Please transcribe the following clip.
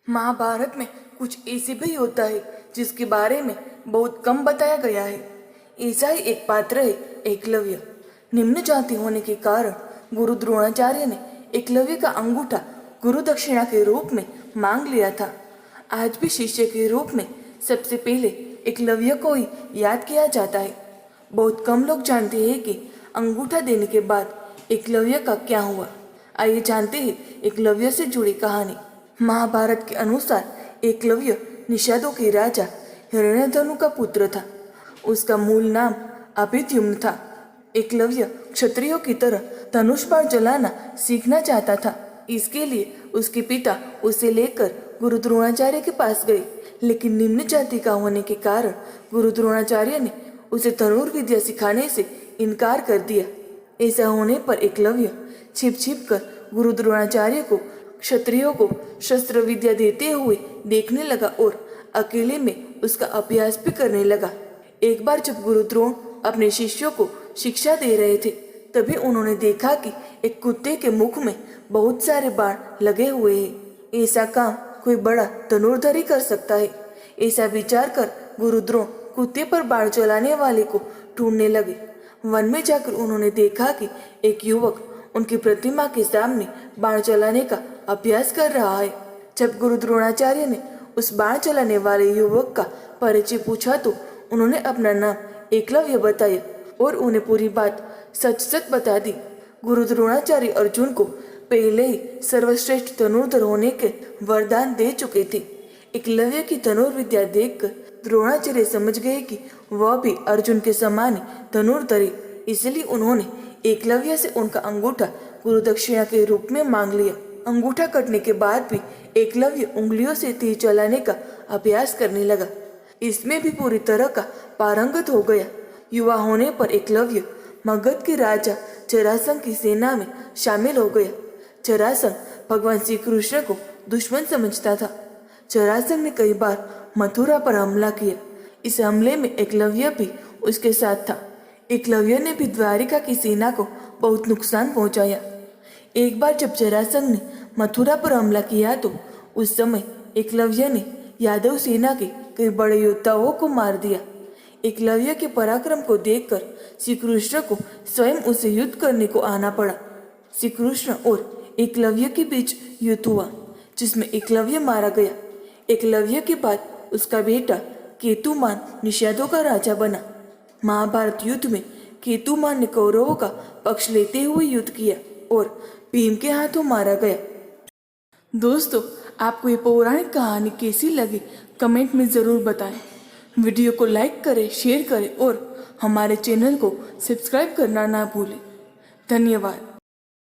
महाभारत में कुछ ऐसे भी होता है जिसके बारे में बहुत कम बताया गया है। ऐसा ही एक पात्र है एकलव्य। निम्न जाति होने के कारण गुरु द्रोणाचार्य ने एकलव्य का अंगूठा गुरु दक्षिणा के रूप में मांग लिया था। आज भी शिष्य के रूप में सबसे पहले एकलव्य को ही याद किया जाता है। बहुत कम लोग जानते हैं कि अंगूठा देने के बाद एकलव्य का क्या हुआ। आइए जानते हैं एकलव्य से जुड़ी कहानी। महाभारत के अनुसार एकलव्य निषादों के राजा हिरण्यधनु का पुत्र था। उसका मूल नाम अभिद्युम्न था। एकलव्य क्षत्रियों की तरह धनुष बाण चलाना सीखना चाहता था। इसके लिए उसके पिता उसे लेकर गुरु द्रोणाचार्य के पास गए, लेकिन निम्न जाति का होने के कारण गुरु द्रोणाचार्य ने उसे धनुर्विद्या सिखाने से इनकार कर दिया। ऐसा होने पर एकलव्य छिप छिप कर गुरु द्रोणाचार्य को क्षत्रियों को शस्त्र विद्या देते हुए देखने लगा और अकेले में उसका अभ्यास भी करने लगा। एक बार जब गुरु द्रोण अपने शिष्यों को शिक्षा दे रहे थे, तभी उन्होंने देखा कि एक कुत्ते के मुख में बहुत सारे बाण लगे हुए हैं। ऐसा काम कोई बड़ा धनुर्धर कर सकता है। ऐसा विचार कर गुरु द्रोण कुत्ते पर बाण चलाने वाले को ढूंढने लगे। वन में जाकर उन्होंने देखा कि एक युवक उनकी प्रतिमा के सामने बाण चलाने का अभ्यास कर रहा है। जब गुरु द्रोणाचार्य ने उस बाण चलाने वाले युवक का परिचय पूछा तो उन्होंने अपना नाम एकलव्य बताया और उन्हें पूरी बात सच सच बता दी। गुरु द्रोणाचार्य अर्जुन को पहले ही सर्वश्रेष्ठ धनुर्धर होने के वरदान दे चुके थे। एकलव्य की धनुर्विद्या देखकर द्रोणाचार्य समझ गए कि वह भी अर्जुन के समान धनुर्धर है। इसलिए उन्होंने एकलव्य से उनका अंगूठा गुरु दक्षिणा के रूप में मांग लिया। अंगूठा कटने के बाद भी एकलव्य उंगलियों से तीर चलाने का अभ्यास करने लगा। इसमें भी पूरी तरह का पारंगत हो गया। युवा होने पर एकलव्य मगध के राजा जरासंध की सेना में शामिल हो गया। जरासंध भगवान श्री कृष्ण को दुश्मन समझता था। जरासंध ने कई बार मथुरा पर हमला किया। इस हमले में एकलव्य भी उसके साथ था। एकलव्य ने भी द्वारिका की सेना को बहुत नुकसान पहुंचाया। एक बार जब जरासंध ने मथुरा पर हमला किया तो उस समय एकलव्य ने यादव सेना के कई बड़े योद्धाओं को मार दिया। एकलव्य के पराक्रम को देखकर श्री कृष्ण को स्वयं उसे युद्ध करने को आना पड़ा। श्री कृष्ण और एकलव्य के बीच युद्ध हुआ, जिसमें एकलव्य मारा गया। एकलव्य के बाद उसका बेटा केतुमान निषादों का राजा बना। महाभारत युद्ध में केतुमान ने कौरवों का पक्ष लेते हुए युद्ध किया और भीम के हाथों मारा गया। दोस्तों, आपको ये पौराणिक कहानी कैसी लगी कमेंट में ज़रूर बताएं। वीडियो को लाइक करें, शेयर करें और हमारे चैनल को सब्सक्राइब करना ना भूलें। धन्यवाद।